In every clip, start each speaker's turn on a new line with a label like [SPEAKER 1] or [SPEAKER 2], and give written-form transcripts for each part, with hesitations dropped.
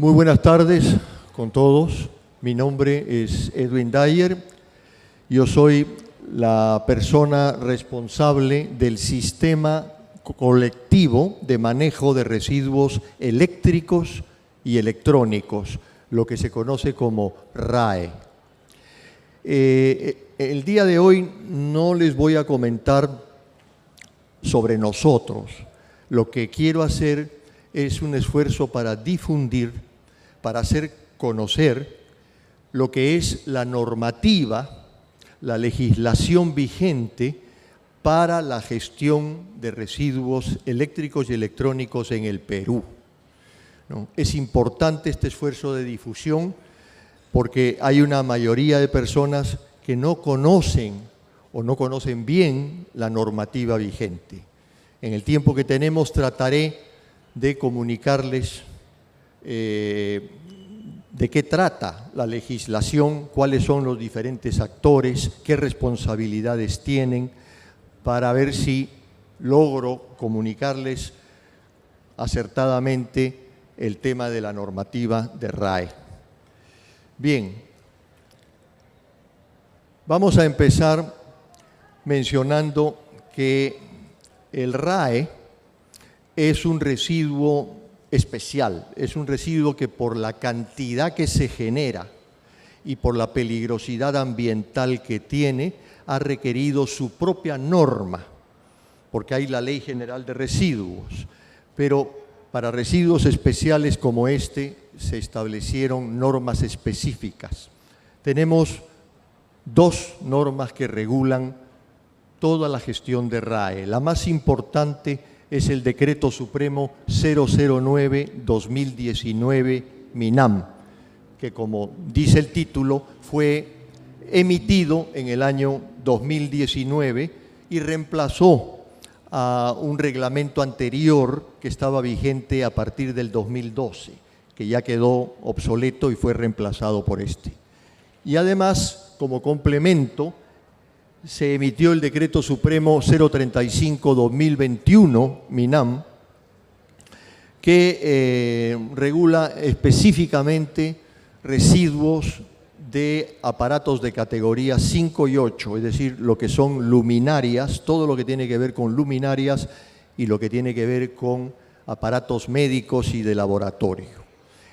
[SPEAKER 1] Muy buenas tardes con todos. Mi nombre es Edwin Dyer. Yo soy la persona responsable del sistema colectivo de manejo de residuos eléctricos y electrónicos, lo que se conoce como RAE. El día de hoy no les voy a comentar sobre nosotros. Lo que quiero hacer es un esfuerzo para difundir, para hacer conocer lo que es la normativa, la legislación vigente para la gestión de residuos eléctricos y electrónicos en el Perú, ¿no? Es importante este esfuerzo de difusión porque hay una mayoría de personas que no conocen o no conocen bien la normativa vigente. En el tiempo que tenemos trataré de comunicarles de qué trata la legislación, cuáles son los diferentes actores, qué responsabilidades tienen, para ver si logro comunicarles acertadamente el tema de la normativa de RAE. Bien, vamos a empezar mencionando que el RAE es un residuo especial, es un residuo que por la cantidad que se genera y por la peligrosidad ambiental que tiene, ha requerido su propia norma, porque hay la Ley General de Residuos, pero para residuos especiales como este se establecieron normas específicas. Tenemos dos normas que regulan toda la gestión de RAE. La más importante es el Decreto Supremo 009-2019 MINAM, que como dice el título, fue emitido en el año 2019 y reemplazó a un reglamento anterior que estaba vigente a partir del 2012, que ya quedó obsoleto y fue reemplazado por este. Y además, como complemento, se emitió el Decreto Supremo 035-2021, MINAM, que regula específicamente residuos de aparatos de categoría 5 y 8, es decir, lo que son luminarias, todo lo que tiene que ver con luminarias y lo que tiene que ver con aparatos médicos y de laboratorio.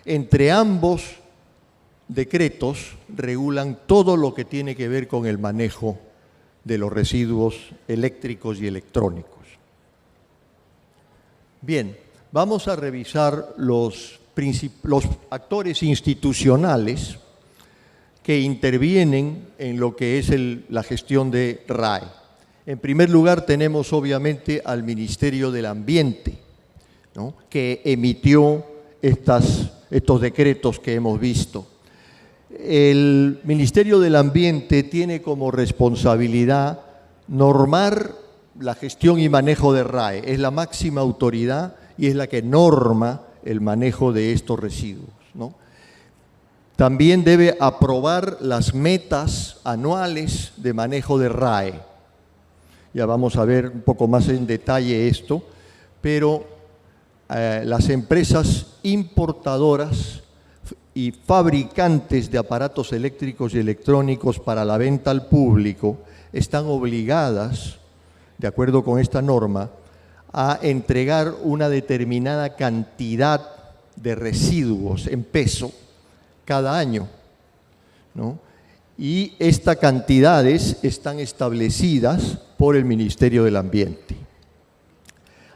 [SPEAKER 1] Entre ambos decretos regulan todo lo que tiene que ver con el manejo de los residuos eléctricos y electrónicos. Bien, vamos a revisar los actores institucionales que intervienen en lo que es la gestión de RAE. En primer lugar, tenemos obviamente al Ministerio del Ambiente, ¿no?, que emitió estos decretos que hemos visto. El Ministerio del Ambiente tiene como responsabilidad normar la gestión y manejo de RAE. Es la máxima autoridad y es la que norma el manejo de estos residuos, ¿no? También debe aprobar las metas anuales de manejo de RAE. Ya vamos a ver un poco más en detalle esto, pero las empresas importadoras y fabricantes de aparatos eléctricos y electrónicos para la venta al público están obligadas, de acuerdo con esta norma, a entregar una determinada cantidad de residuos en peso cada año, ¿no? Y estas cantidades están establecidas por el Ministerio del Ambiente.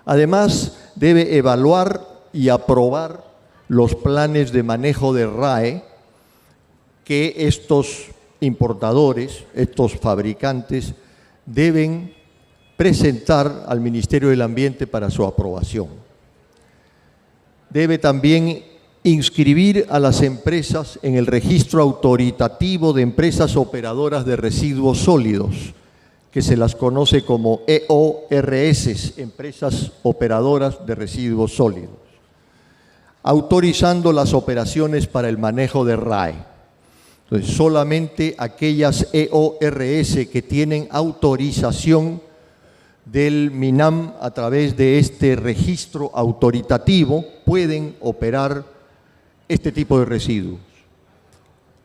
[SPEAKER 1] Además, debe evaluar y aprobar los planes de manejo de RAE que estos importadores, estos fabricantes, deben presentar al Ministerio del Ambiente para su aprobación. Debe también inscribir a las empresas en el registro autoritativo de empresas operadoras de residuos sólidos, que se las conoce como EORS, Empresas Operadoras de Residuos Sólidos, autorizando las operaciones para el manejo de RAE. Entonces, solamente aquellas EORS que tienen autorización del MINAM a través de este registro autoritativo pueden operar este tipo de residuos.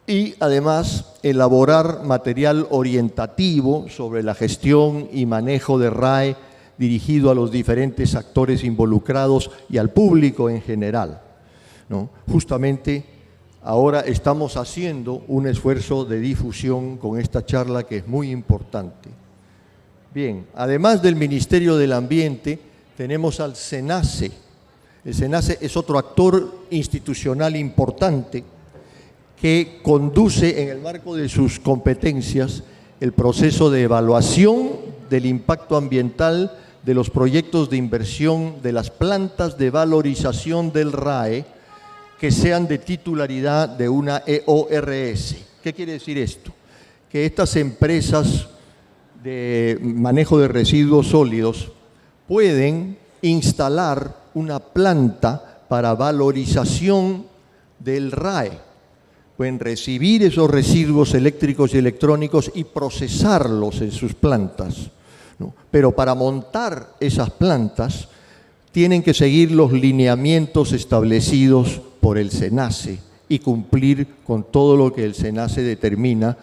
[SPEAKER 1] Y además elaborar material orientativo sobre la gestión y manejo de RAE dirigido a los diferentes actores involucrados y al público en general, ¿no? Justamente ahora estamos haciendo un esfuerzo de difusión con esta charla que es muy importante. Bien, además del Ministerio del Ambiente, tenemos al SENACE. El SENACE es otro actor institucional importante que conduce en el marco de sus competencias el proceso de evaluación del impacto ambiental de los proyectos de inversión de las plantas de valorización del RAE que sean de titularidad de una EORS. ¿Qué quiere decir esto? Que estas empresas de manejo de residuos sólidos pueden instalar una planta para valorización del RAE. Pueden recibir esos residuos eléctricos y electrónicos y procesarlos en sus plantas, ¿no? Pero para montar esas plantas tienen que seguir los lineamientos establecidos por el SENACE y cumplir con todo lo que el SENACE determina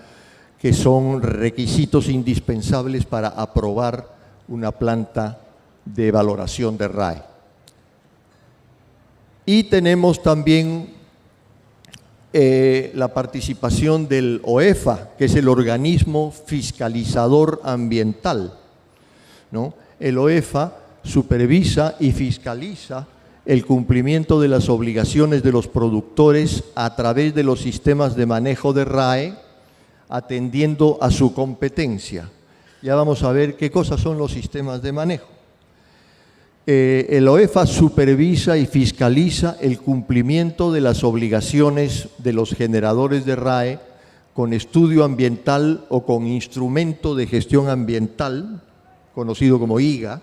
[SPEAKER 1] que son requisitos indispensables para aprobar una planta de valoración de RAE. Y tenemos también la participación del OEFA, que es el organismo fiscalizador ambiental, ¿no? El OEFA supervisa y fiscaliza el cumplimiento de las obligaciones de los productores a través de los sistemas de manejo de RAE, atendiendo a su competencia. Ya vamos a ver qué cosas son los sistemas de manejo. El OEFA supervisa y fiscaliza el cumplimiento de las obligaciones de los generadores de RAE con estudio ambiental o con instrumento de gestión ambiental, conocido como IGA,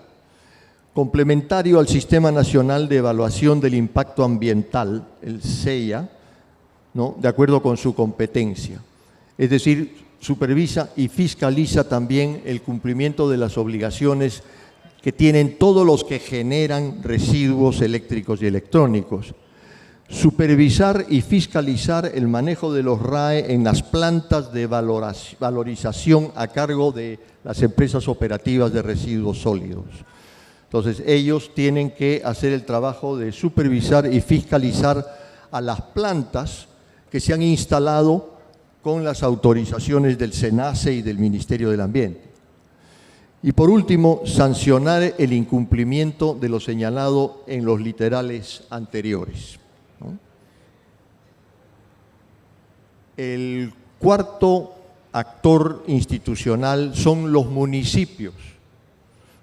[SPEAKER 1] complementario al Sistema Nacional de Evaluación del Impacto Ambiental, el SEIA, ¿no? De acuerdo con su competencia. Es decir, supervisa y fiscaliza también el cumplimiento de las obligaciones que tienen todos los que generan residuos eléctricos y electrónicos. Supervisar y fiscalizar el manejo de los RAE en las plantas de valorización a cargo de las empresas operativas de residuos sólidos. Entonces, ellos tienen que hacer el trabajo de supervisar y fiscalizar a las plantas que se han instalado con las autorizaciones del SENACE y del Ministerio del Ambiente. Y por último, sancionar el incumplimiento de lo señalado en los literales anteriores, ¿no? El cuarto actor institucional son los municipios,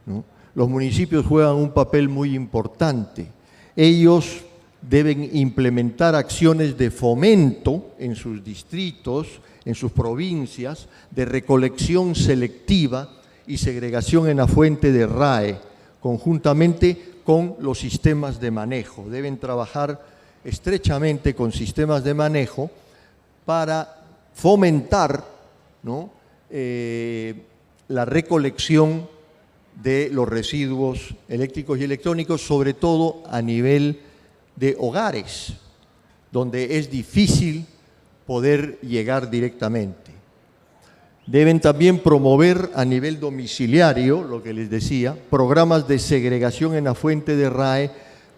[SPEAKER 1] ¿no? Los municipios juegan un papel muy importante. Ellos deben implementar acciones de fomento en sus distritos, en sus provincias, de recolección selectiva y segregación en la fuente de RAE, conjuntamente con los sistemas de manejo. Deben trabajar estrechamente con sistemas de manejo para fomentar, ¿no?, la recolección de los residuos eléctricos y electrónicos, sobre todo a nivel de hogares, donde es difícil poder llegar directamente. Deben también promover a nivel domiciliario, lo que les decía, programas de segregación en la fuente de RAE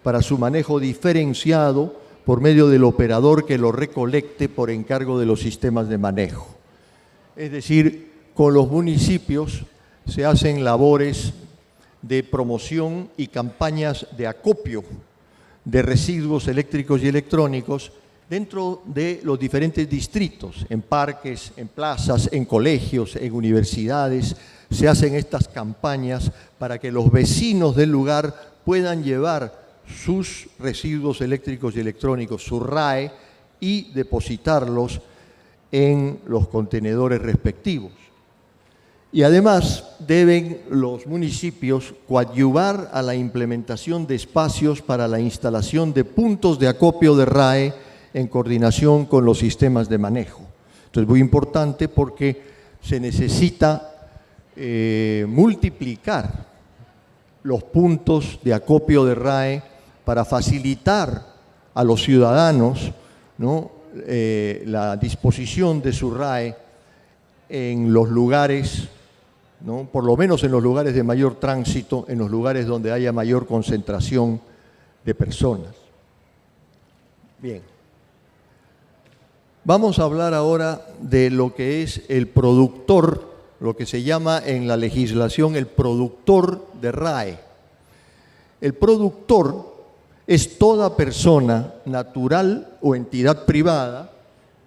[SPEAKER 1] para su manejo diferenciado por medio del operador que lo recolecte por encargo de los sistemas de manejo. Es decir, con los municipios se hacen labores de promoción y campañas de acopio de residuos eléctricos y electrónicos dentro de los diferentes distritos, en parques, en plazas, en colegios, en universidades. Se hacen estas campañas para que los vecinos del lugar puedan llevar sus residuos eléctricos y electrónicos, su RAE, y depositarlos en los contenedores respectivos. Y además deben los municipios coadyuvar a la implementación de espacios para la instalación de puntos de acopio de RAE en coordinación con los sistemas de manejo. Esto es muy importante porque se necesita multiplicar los puntos de acopio de RAE para facilitar a los ciudadanos ¿no? La disposición de su RAE en los lugares, ¿no? Por lo menos en los lugares de mayor tránsito, en los lugares donde haya mayor concentración de personas. Bien. Vamos a hablar ahora de lo que es el productor, lo que se llama en la legislación el productor de RAE. El productor es toda persona natural o entidad privada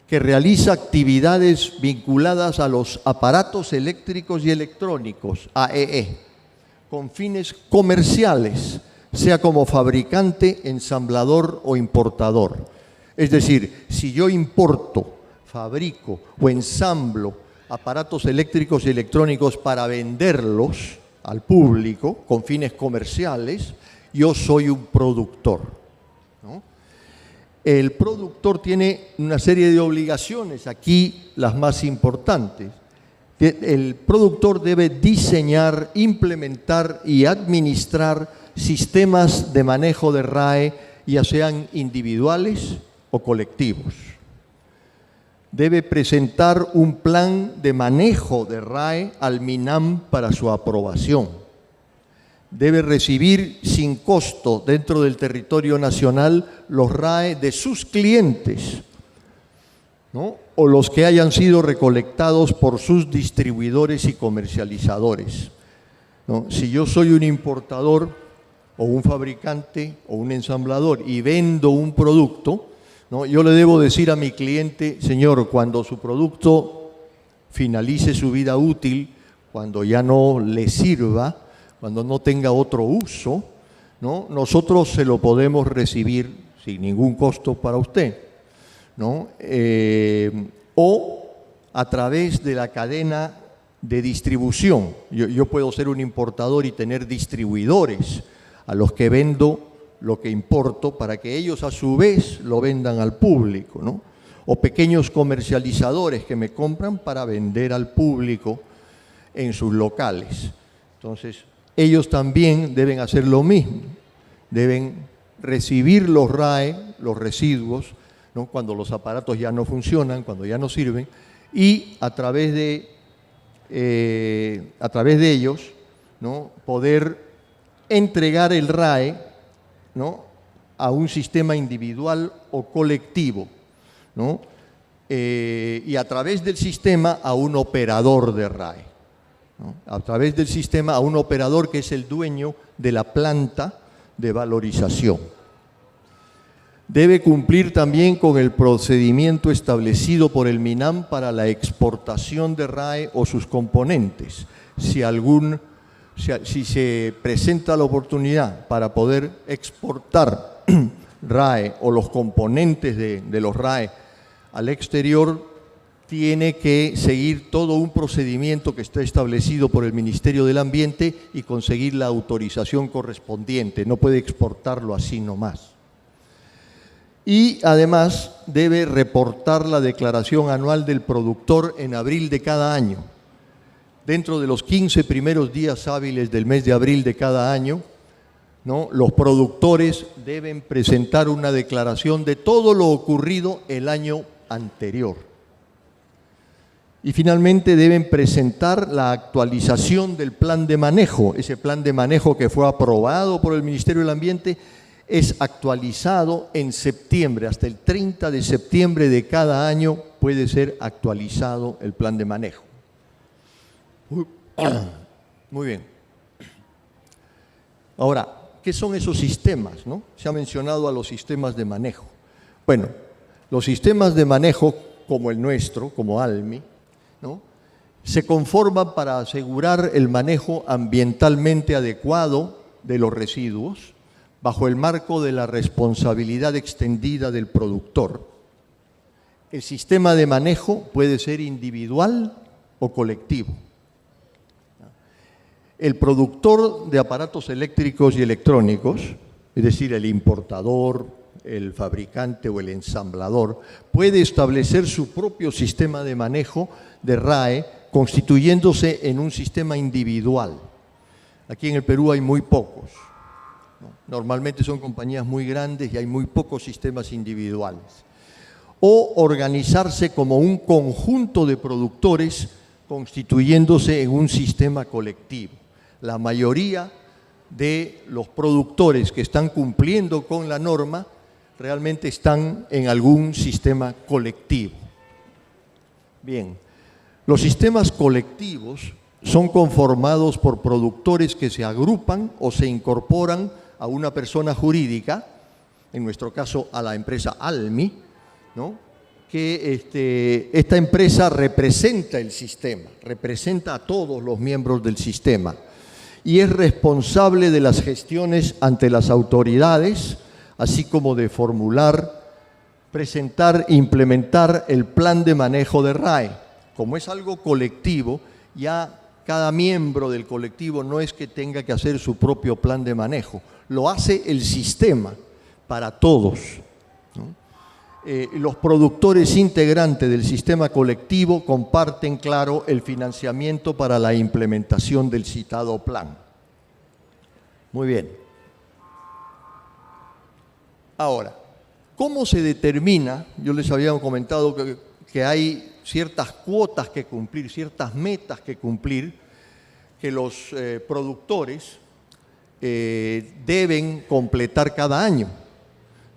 [SPEAKER 1] que realiza actividades vinculadas a los aparatos eléctricos y electrónicos, AEE, con fines comerciales, sea como fabricante, ensamblador o importador. Es decir, si yo importo, fabrico o ensamblo aparatos eléctricos y electrónicos para venderlos al público con fines comerciales, yo soy un productor, ¿no? El productor tiene una serie de obligaciones, aquí las más importantes. El productor debe diseñar, implementar y administrar sistemas de manejo de RAE, ya sean individuales o colectivos. Debe presentar un plan de manejo de RAE al MINAM para su aprobación. Debe recibir sin costo dentro del territorio nacional los RAE de sus clientes, ¿no? O los que hayan sido recolectados por sus distribuidores y comercializadores, ¿no? Si yo soy un importador o un fabricante o un ensamblador y vendo un producto, ¿no? Yo le debo decir a mi cliente, señor, cuando su producto finalice su vida útil, cuando ya no le sirva, cuando no tenga otro uso, ¿no? Nosotros se lo podemos recibir sin ningún costo para usted, ¿no? O a través de la cadena de distribución. Yo puedo ser un importador y tener distribuidores a los que vendo lo que importo para que ellos a su vez lo vendan al público, ¿no? O pequeños comercializadores que me compran para vender al público en sus locales. Entonces, ellos también deben hacer lo mismo, deben recibir los RAE, los residuos, ¿no? Cuando los aparatos ya no funcionan, cuando ya no sirven, y a través de ellos, ¿no? Poder entregar el RAE, ¿no? A un sistema individual o colectivo, ¿no? Y a través del sistema a un operador de RAE, ¿no? A través del sistema a un operador que es el dueño de la planta de valorización. Debe cumplir también con el procedimiento establecido por el MINAM para la exportación de RAE o sus componentes. Si se presenta la oportunidad para poder exportar RAE o los componentes de los RAE al exterior, tiene que seguir todo un procedimiento que está establecido por el Ministerio del Ambiente y conseguir la autorización correspondiente. No puede exportarlo así nomás. Y además debe reportar la declaración anual del productor en abril de cada año. Dentro de los 15 primeros días hábiles del mes de abril de cada año, ¿no? Los productores deben presentar una declaración de todo lo ocurrido el año anterior. Y finalmente deben presentar la actualización del plan de manejo. Ese plan de manejo que fue aprobado por el Ministerio del Ambiente es actualizado en septiembre. Hasta el 30 de septiembre de cada año puede ser actualizado el plan de manejo. Muy bien. Ahora, ¿qué son esos sistemas, no? Se ha mencionado a los sistemas de manejo. Bueno, los sistemas de manejo como el nuestro, como ALMI, ¿no? Se conforman para asegurar el manejo ambientalmente adecuado de los residuos bajo el marco de la responsabilidad extendida del productor. El sistema de manejo puede ser individual o colectivo. El productor de aparatos eléctricos y electrónicos, es decir, el importador, el fabricante o el ensamblador, puede establecer su propio sistema de manejo de RAE, constituyéndose en un sistema individual. Aquí en el Perú hay muy pocos, ¿no? Normalmente son compañías muy grandes y hay muy pocos sistemas individuales. o organizarse como un conjunto de productores constituyéndose en un sistema colectivo. La mayoría de los productores que están cumpliendo con la norma realmente están en algún sistema colectivo. Bien, los sistemas colectivos son conformados por productores que se agrupan o se incorporan a una persona jurídica, en nuestro caso a la empresa ALMI, ¿no? Que esta empresa representa el sistema, representa a todos los miembros del sistema y es responsable de las gestiones ante las autoridades, así como de formular, presentar e implementar el plan de manejo de RAE. Como es algo colectivo, ya cada miembro del colectivo no es que tenga que hacer su propio plan de manejo, lo hace el sistema para todos, ¿no? Los productores integrantes del sistema colectivo comparten, claro, el financiamiento para la implementación del citado plan. Muy bien. Ahora, ¿cómo se determina? Yo les había comentado que hay ciertas cuotas que cumplir, ciertas metas que cumplir, que los productores deben completar cada año,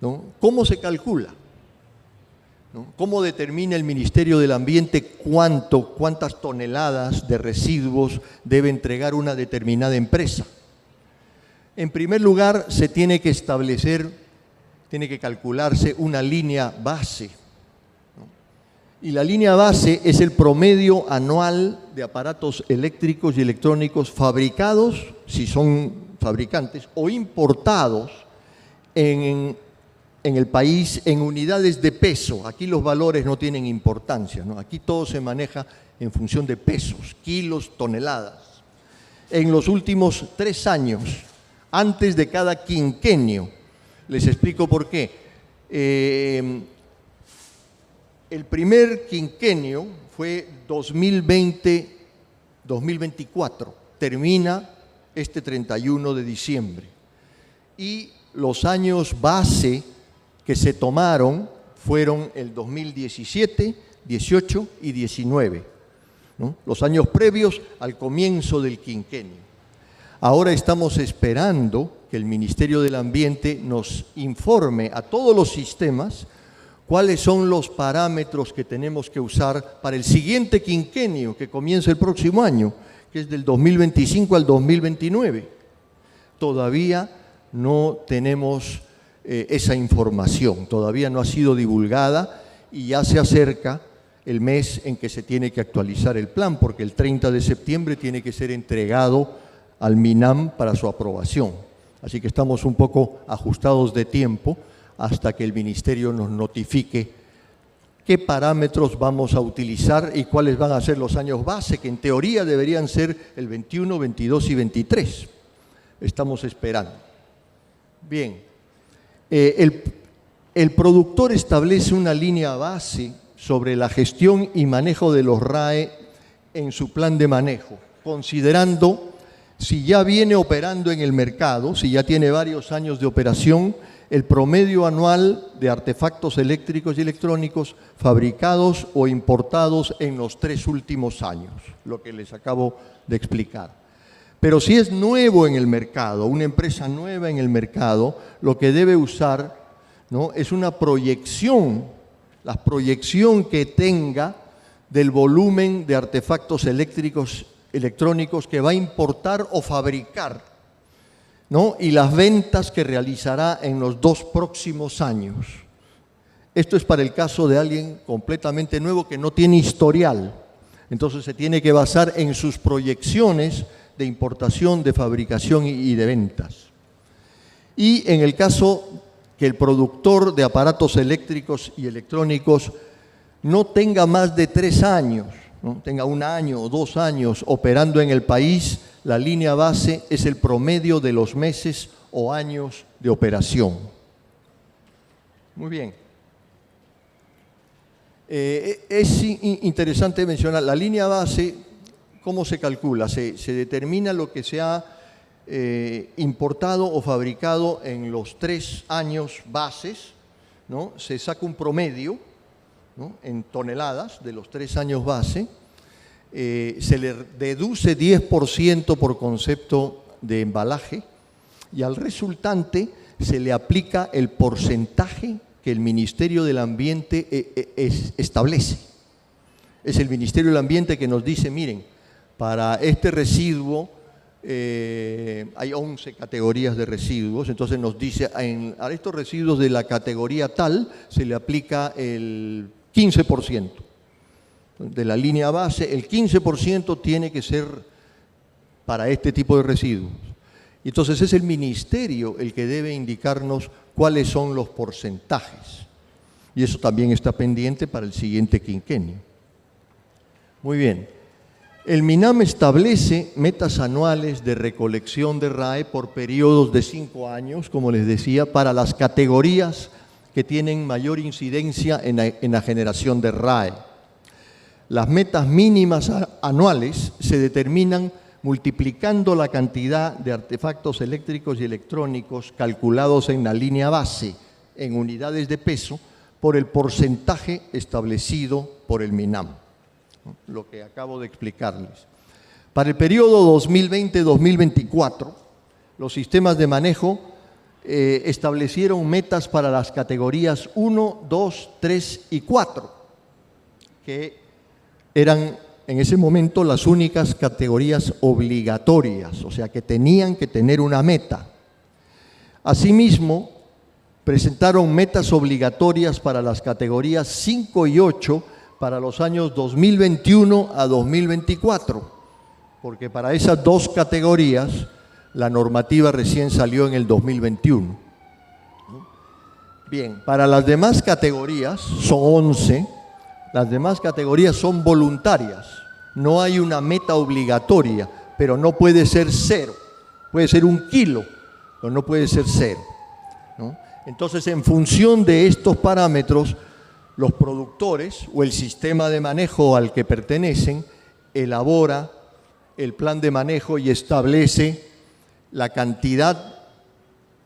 [SPEAKER 1] ¿no? ¿Cómo se calcula? ¿No? ¿Cómo determina el Ministerio del Ambiente cuántas toneladas de residuos debe entregar una determinada empresa? En primer lugar, se tiene que establecer, tiene que calcularse una línea base, ¿no? Y la línea base es el promedio anual de aparatos eléctricos y electrónicos fabricados, si son fabricantes, o importados en el país en unidades de peso. Aquí los valores no tienen importancia, ¿no? Aquí todo se maneja en función de pesos, kilos, toneladas. En los últimos 3 años, antes de cada quinquenio, les explico por qué. El primer quinquenio fue 2020-2024, termina este 31 de diciembre. Y los años base que se tomaron fueron el 2017, 18 y 19, ¿no? Los años previos al comienzo del quinquenio. Ahora estamos esperando que el Ministerio del Ambiente nos informe a todos los sistemas cuáles son los parámetros que tenemos que usar para el siguiente quinquenio que comienza el próximo año, que es del 2025 al 2029. Todavía no tenemos esa información, todavía no ha sido divulgada y ya se acerca el mes en que se tiene que actualizar el plan, porque el 30 de septiembre tiene que ser entregado al MINAM para su aprobación. Así que estamos un poco ajustados de tiempo hasta que el Ministerio nos notifique qué parámetros vamos a utilizar y cuáles van a ser los años base, que en teoría deberían ser el 21, 22 y 23. Estamos esperando. Bien. El productor establece una línea base sobre la gestión y manejo de los RAE en su plan de manejo, considerando si ya viene operando en el mercado, si ya tiene varios años de operación, el promedio anual de artefactos eléctricos y electrónicos fabricados o importados en los 3 últimos años, lo que les acabo de explicar. Pero si es nuevo en el mercado, una empresa nueva en el mercado, lo que debe usar, ¿no?, es una proyección, la proyección que tenga del volumen de artefactos electrónicos que va a importar o fabricar, ¿no?, y las ventas que realizará en los 2 próximos años. Esto es para el caso de alguien completamente nuevo que no tiene historial. Entonces se tiene que basar en sus proyecciones de importación, de fabricación y de ventas. Y en el caso que el productor de aparatos eléctricos y electrónicos no tenga más de 3 años, ¿no?, tenga 1 año o 2 años operando en el país, la línea base es el promedio de los meses o años de operación. Muy bien. Es interesante mencionar, la línea base, ¿cómo se calcula? Se determina lo que se ha importado o fabricado en los 3 años bases, ¿no? Se saca un promedio ¿no?, en toneladas de los 3 años base, se le deduce 10% por concepto de embalaje y al resultante se le aplica el porcentaje que el Ministerio del Ambiente establece. Es el Ministerio del Ambiente que nos dice, miren, para este residuo hay 11 categorías de residuos, entonces nos dice, a estos residuos de la categoría tal se le aplica el 15%. De la línea base, el 15% tiene que ser para este tipo de residuos. Y entonces es el Ministerio el que debe indicarnos cuáles son los porcentajes. Y eso también está pendiente para el siguiente quinquenio. Muy bien. El MINAM establece metas anuales de recolección de RAE por periodos de 5 años, como les decía, para las categorías que tienen mayor incidencia en la generación de RAE. Las metas mínimas anuales se determinan multiplicando la cantidad de artefactos eléctricos y electrónicos calculados en la línea base en unidades de peso por el porcentaje establecido por el MINAM, lo que acabo de explicarles. Para el periodo 2020-2024, los sistemas de manejo establecieron metas para las categorías 1, 2, 3 y 4, que eran en ese momento las únicas categorías obligatorias, o sea que tenían que tener una meta. Asimismo, presentaron metas obligatorias para las categorías 5 y 8 para los años 2021 a 2024, porque para esas dos categorías la normativa recién salió en el 2021. Bien, para las demás categorías, son 11, las demás categorías son voluntarias, no hay una meta obligatoria, pero no puede ser 0, puede ser 1 kilo, pero no puede ser 0, ¿no? Entonces, en función de estos parámetros, los productores o el sistema de manejo al que pertenecen elabora el plan de manejo y establece la cantidad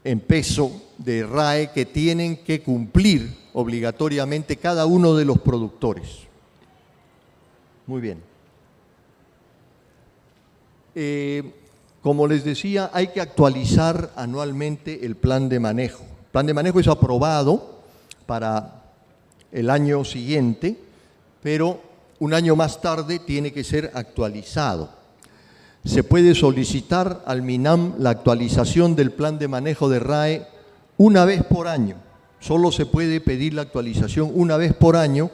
[SPEAKER 1] en peso de RAE que tienen que cumplir obligatoriamente cada uno de los productores. Muy bien. Como les decía, hay que actualizar anualmente el plan de manejo. El plan de manejo es aprobado para el año siguiente, pero un año más tarde tiene que ser actualizado. Se puede solicitar al MINAM la actualización del plan de manejo de RAE una vez por año. Solo se puede pedir la actualización una vez por año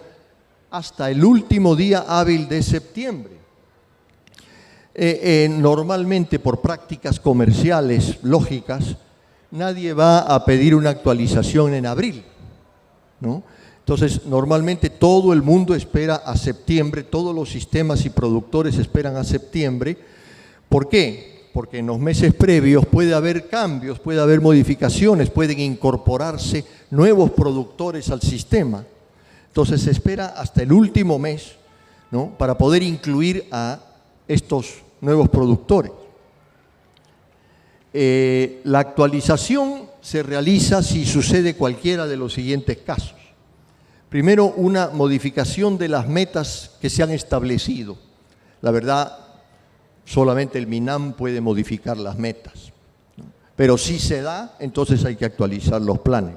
[SPEAKER 1] hasta el último día hábil de septiembre. Normalmente, por prácticas comerciales lógicas, nadie va a pedir una actualización en abril, ¿no? Entonces, normalmente todo el mundo espera a septiembre, todos los sistemas y productores esperan a septiembre. ¿Por qué? Porque en los meses previos puede haber cambios, puede haber modificaciones, pueden incorporarse nuevos productores al sistema. Entonces se espera hasta el último mes, ¿no?, para poder incluir a estos nuevos productores. La actualización se realiza si sucede cualquiera de los siguientes casos. Primero, una modificación de las metas que se han establecido. La verdad, solamente el MINAM puede modificar las metas, ¿no? Pero si se da, entonces hay que actualizar los planes.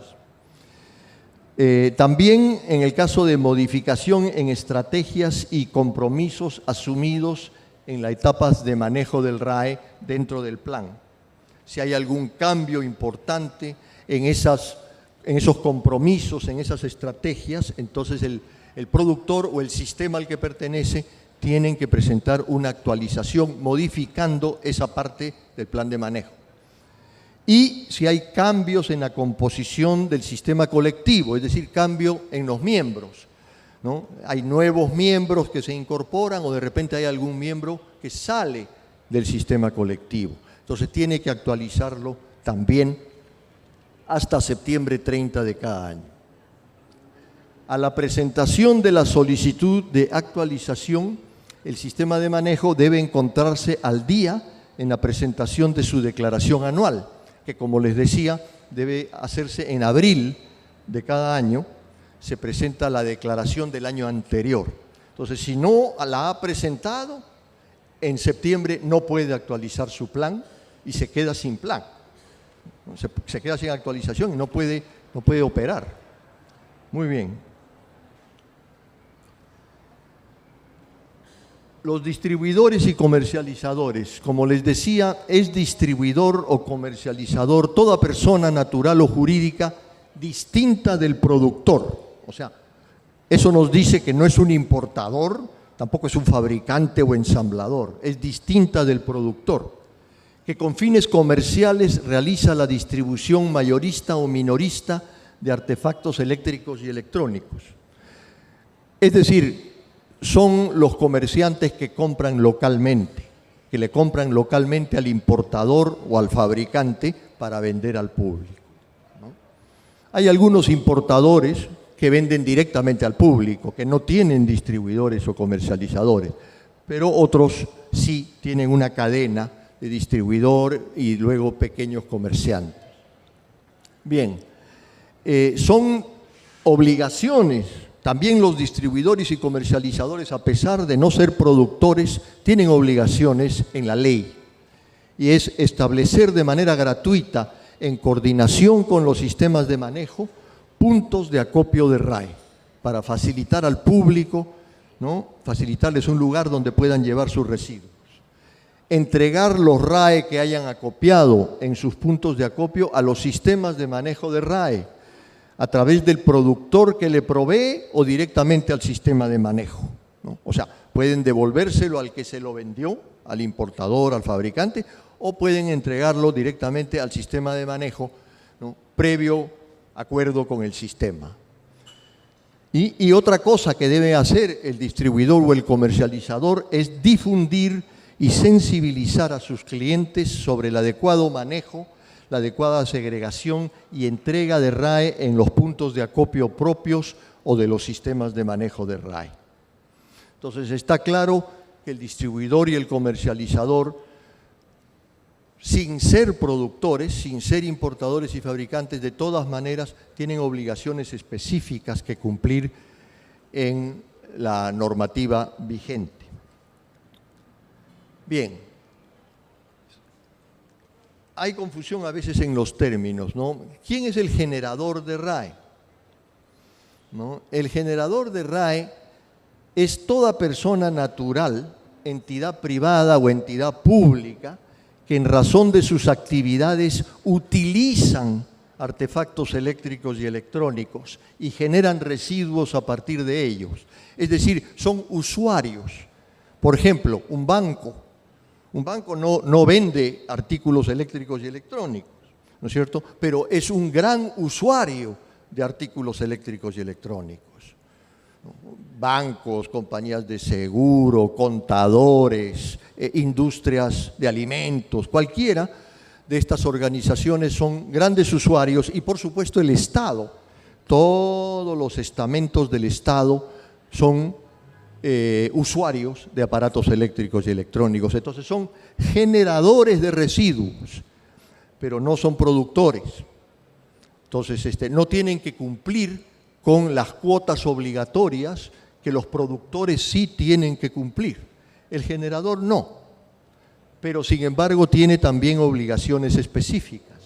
[SPEAKER 1] También en el caso de modificación en estrategias y compromisos asumidos en las etapas de manejo del RAE dentro del plan. Si hay algún cambio importante en esos compromisos, en esas estrategias, entonces el productor o el sistema al que pertenece tienen que presentar una actualización modificando esa parte del plan de manejo. Y si hay cambios en la composición del sistema colectivo, es decir, cambio en los miembros, ¿no? Hay nuevos miembros que se incorporan o de repente hay algún miembro que sale del sistema colectivo. Entonces tiene que actualizarlo también hasta septiembre 30 de cada año. A la presentación de la solicitud de actualización, el sistema de manejo debe encontrarse al día en la presentación de su declaración anual, que como les decía, debe hacerse en abril de cada año, se presenta la declaración del año anterior. Entonces, si no la ha presentado, en septiembre no puede actualizar su plan y se queda sin plan. Se queda sin actualización y no puede operar. Muy bien. Los distribuidores y comercializadores, como les decía, es distribuidor o comercializador toda persona natural o jurídica distinta del productor. O sea, eso nos dice que no es un importador, tampoco es un fabricante o ensamblador, es distinta del productor, que con fines comerciales realiza la distribución mayorista o minorista de artefactos eléctricos y electrónicos. Es decir, son los comerciantes que compran localmente, que le compran localmente al importador o al fabricante para vender al público, ¿no? Hay algunos importadores que venden directamente al público, que no tienen distribuidores o comercializadores, pero otros sí tienen una cadena de distribuidor y luego pequeños comerciantes. Bien, son obligaciones. También los distribuidores y comercializadores, a pesar de no ser productores, tienen obligaciones en la ley, y es establecer de manera gratuita, en coordinación con los sistemas de manejo, puntos de acopio de RAE, para facilitar al público, ¿no?, facilitarles un lugar donde puedan llevar sus residuos. Entregar los RAE que hayan acopiado en sus puntos de acopio a los sistemas de manejo de RAE, a través del productor que le provee o directamente al sistema de manejo, ¿no? O sea, pueden devolvérselo al que se lo vendió, al importador, al fabricante, o pueden entregarlo directamente al sistema de manejo, ¿no?, previo acuerdo con el sistema. Y otra cosa que debe hacer el distribuidor o el comercializador es difundir y sensibilizar a sus clientes sobre el adecuado manejo, la adecuada segregación y entrega de RAE en los puntos de acopio propios o de los sistemas de manejo de RAE. Entonces, está claro que el distribuidor y el comercializador, sin ser productores, sin ser importadores y fabricantes, de todas maneras tienen obligaciones específicas que cumplir en la normativa vigente. Bien. Hay confusión a veces en los términos, ¿no? ¿Quién es el generador de RAE? ¿No? El generador de RAE es toda persona natural, entidad privada o entidad pública, que en razón de sus actividades utilizan artefactos eléctricos y electrónicos y generan residuos a partir de ellos. Es decir, son usuarios. Por ejemplo, un banco no vende artículos eléctricos y electrónicos, ¿no es cierto? Pero es un gran usuario de artículos eléctricos y electrónicos. Bancos, compañías de seguro, contadores, industrias de alimentos, cualquiera de estas organizaciones son grandes usuarios, y por supuesto el Estado. Todos los estamentos del Estado son usuarios de aparatos eléctricos y electrónicos. Entonces son generadores de residuos, pero no son productores. Entonces no tienen que cumplir con las cuotas obligatorias que los productores sí tienen que cumplir. El generador no, pero sin embargo tiene también obligaciones específicas,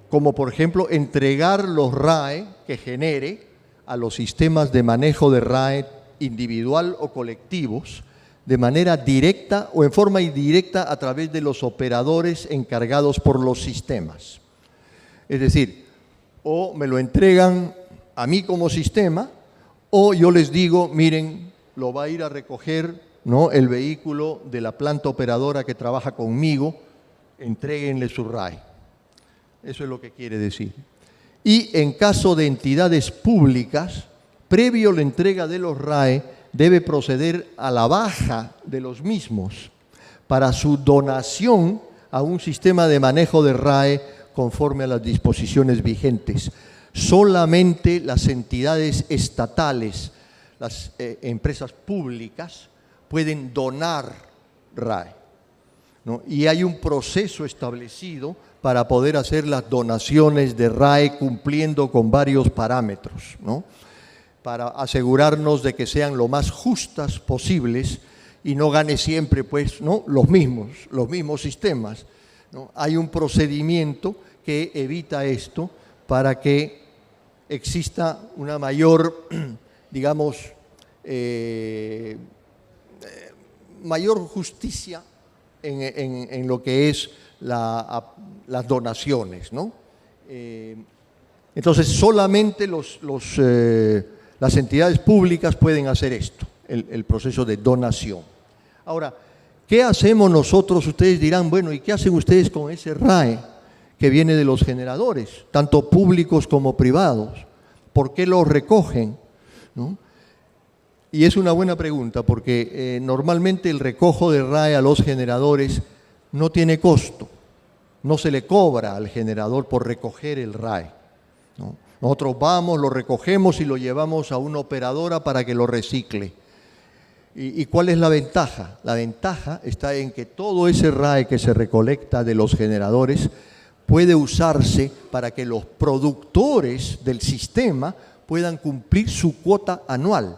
[SPEAKER 1] como por ejemplo entregar los RAE que genere a los sistemas de manejo de RAE individual o colectivos, de manera directa o en forma indirecta a través de los operadores encargados por los sistemas. Es decir, o me lo entregan a mí como sistema, o yo les digo, miren, lo va a ir a recoger, ¿no?, el vehículo de la planta operadora que trabaja conmigo, entréguenle su RAE. Eso es lo que quiere decir. Y en caso de entidades públicas, previo a la entrega de los RAE, debe proceder a la baja de los mismos para su donación a un sistema de manejo de RAE conforme a las disposiciones vigentes. Solamente las entidades estatales, las empresas públicas, pueden donar RAE, ¿no? Y hay un proceso establecido para poder hacer las donaciones de RAE cumpliendo con varios parámetros, ¿no? para asegurarnos de que sean lo más justas posibles y no gane siempre pues, ¿no?, los mismos sistemas, ¿no? Hay un procedimiento que evita esto para que exista una mayor, digamos, mayor justicia en lo que es las donaciones, ¿no? Entonces, solamente las entidades públicas pueden hacer esto, el proceso de donación. Ahora, ¿qué hacemos nosotros? Ustedes dirán, bueno, ¿y qué hacen ustedes con ese RAE que viene de los generadores, tanto públicos como privados? ¿Por qué lo recogen? ¿No? Y es una buena pregunta, porque normalmente el recojo de RAE a los generadores no tiene costo, no se le cobra al generador por recoger el RAE, ¿no? Nosotros vamos, lo recogemos y lo llevamos a una operadora para que lo recicle. ¿Y cuál es la ventaja? La ventaja está en que todo ese RAE que se recolecta de los generadores puede usarse para que los productores del sistema puedan cumplir su cuota anual.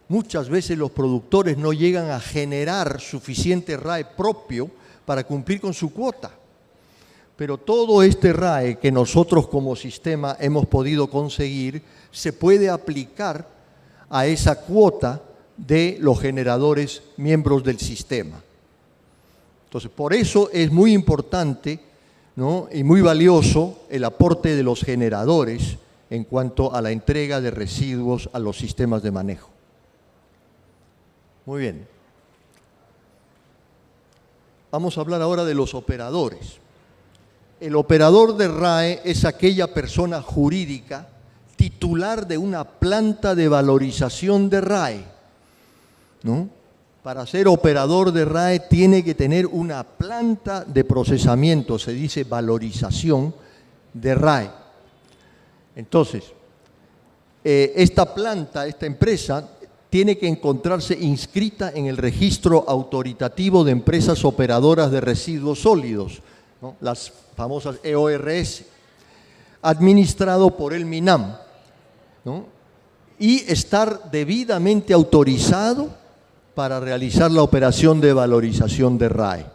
[SPEAKER 1] Muchas veces los productores no llegan a generar suficiente RAE propio para cumplir con su cuota. Pero todo este RAE que nosotros como sistema hemos podido conseguir se puede aplicar a esa cuota de los generadores miembros del sistema. Entonces, por eso es muy importante, ¿no?, y muy valioso el aporte de los generadores en cuanto a la entrega de residuos a los sistemas de manejo. Muy bien. Vamos a hablar ahora de los operadores. El operador de RAE es aquella persona jurídica titular de una planta de valorización de RAE, ¿no? Para ser operador de RAE tiene que tener una planta de procesamiento, se dice valorización de RAE. Entonces, esta planta, esta empresa, tiene que encontrarse inscrita en el registro autoritativo de empresas operadoras de residuos sólidos, ¿no?, las famosas EORS, administrado por el MINAM, ¿no?, y estar debidamente autorizado para realizar la operación de valorización de RAE.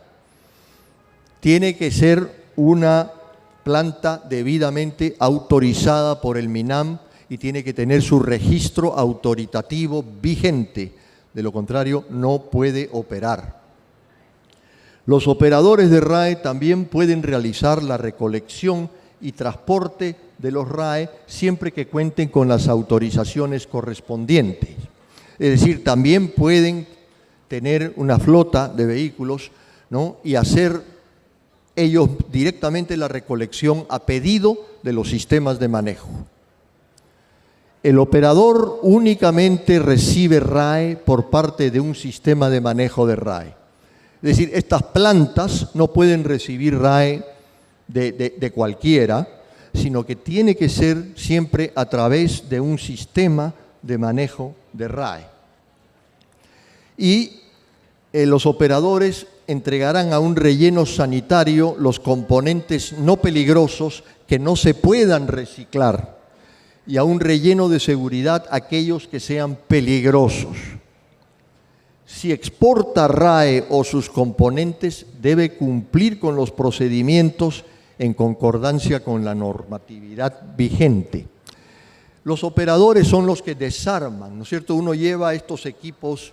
[SPEAKER 1] Tiene que ser una planta debidamente autorizada por el MINAM y tiene que tener su registro autoritativo vigente, de lo contrario no puede operar. Los operadores de RAE también pueden realizar la recolección y transporte de los RAE siempre que cuenten con las autorizaciones correspondientes. Es decir, también pueden tener una flota de vehículos, ¿no?, y hacer ellos directamente la recolección a pedido de los sistemas de manejo. El operador únicamente recibe RAE por parte de un sistema de manejo de RAE. Es decir, estas plantas no pueden recibir RAE de cualquiera, sino que tiene que ser siempre a través de un sistema de manejo de RAE. Y los operadores entregarán a un relleno sanitario los componentes no peligrosos que no se puedan reciclar y a un relleno de seguridad aquellos que sean peligrosos. Si exporta RAE o sus componentes, debe cumplir con los procedimientos en concordancia con la normatividad vigente. Los operadores son los que desarman, ¿no es cierto? Uno lleva estos equipos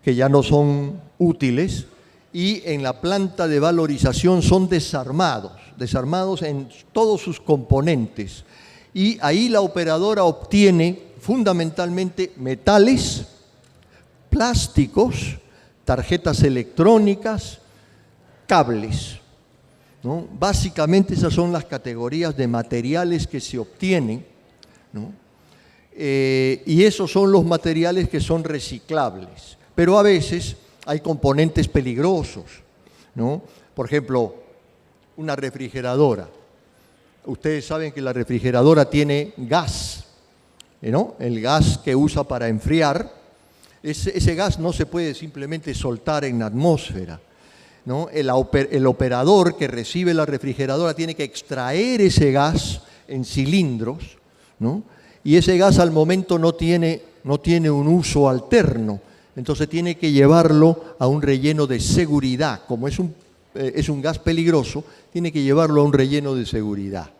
[SPEAKER 1] que ya no son útiles y en la planta de valorización son desarmados en todos sus componentes. Y ahí la operadora obtiene fundamentalmente metales, plásticos, tarjetas electrónicas, cables, ¿no? Básicamente esas son las categorías de materiales que se obtienen, ¿no? Y esos son los materiales que son reciclables. Pero a veces hay componentes peligrosos, ¿no? Por ejemplo, una refrigeradora. Ustedes saben que la refrigeradora tiene gas, ¿no? El gas que usa para enfriar. Ese gas no se puede simplemente soltar en la atmósfera, ¿no? El operador que recibe la refrigeradora tiene que extraer ese gas en cilindros, ¿no?, y ese gas al momento no tiene un uso alterno, entonces tiene que llevarlo a un relleno de seguridad. Como es un gas peligroso, tiene que llevarlo a un relleno de seguridad.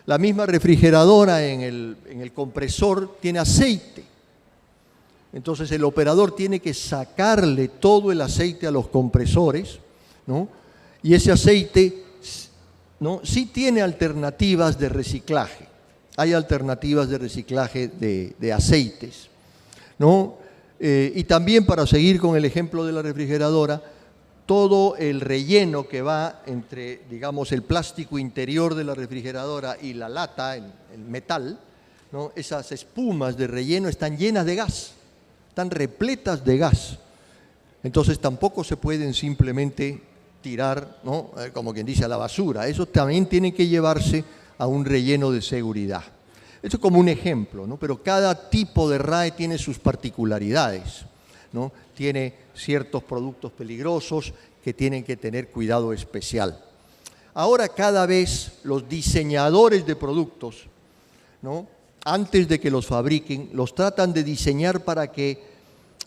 [SPEAKER 1] La misma refrigeradora en el compresor tiene aceite. Entonces el operador tiene que sacarle todo el aceite a los compresores, ¿no? Y ese aceite, ¿no?, sí tiene alternativas de reciclaje. Hay alternativas de reciclaje de aceites, ¿no? Y también, para seguir con el ejemplo de la refrigeradora, todo el relleno que va entre, digamos, el plástico interior de la refrigeradora y la lata, el metal, ¿no?, esas espumas de relleno están llenas de gas, están repletas de gas. Entonces tampoco se pueden simplemente tirar, ¿no?, como quien dice, a la basura. Eso también tiene que llevarse a un relleno de seguridad. Esto es como un ejemplo, ¿no? Pero cada tipo de RAE tiene sus particularidades, ¿no? Tiene ciertos productos peligrosos que tienen que tener cuidado especial. Ahora cada vez los diseñadores de productos, ¿no?, antes de que los fabriquen, los tratan de diseñar para que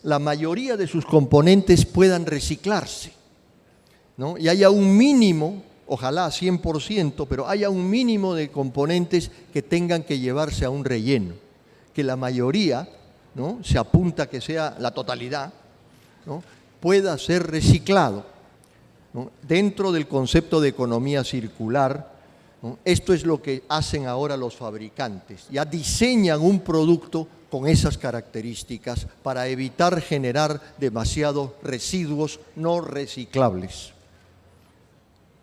[SPEAKER 1] la mayoría de sus componentes puedan reciclarse, ¿no? Y haya un mínimo, ojalá 100%, pero haya un mínimo de componentes que tengan que llevarse a un relleno, que la mayoría, ¿no?, se apunta a que sea la totalidad, ¿no?, pueda ser reciclado, ¿no?, dentro del concepto de economía circular, ¿no? Esto es lo que hacen ahora los fabricantes, ya diseñan un producto con esas características para evitar generar demasiados residuos no reciclables.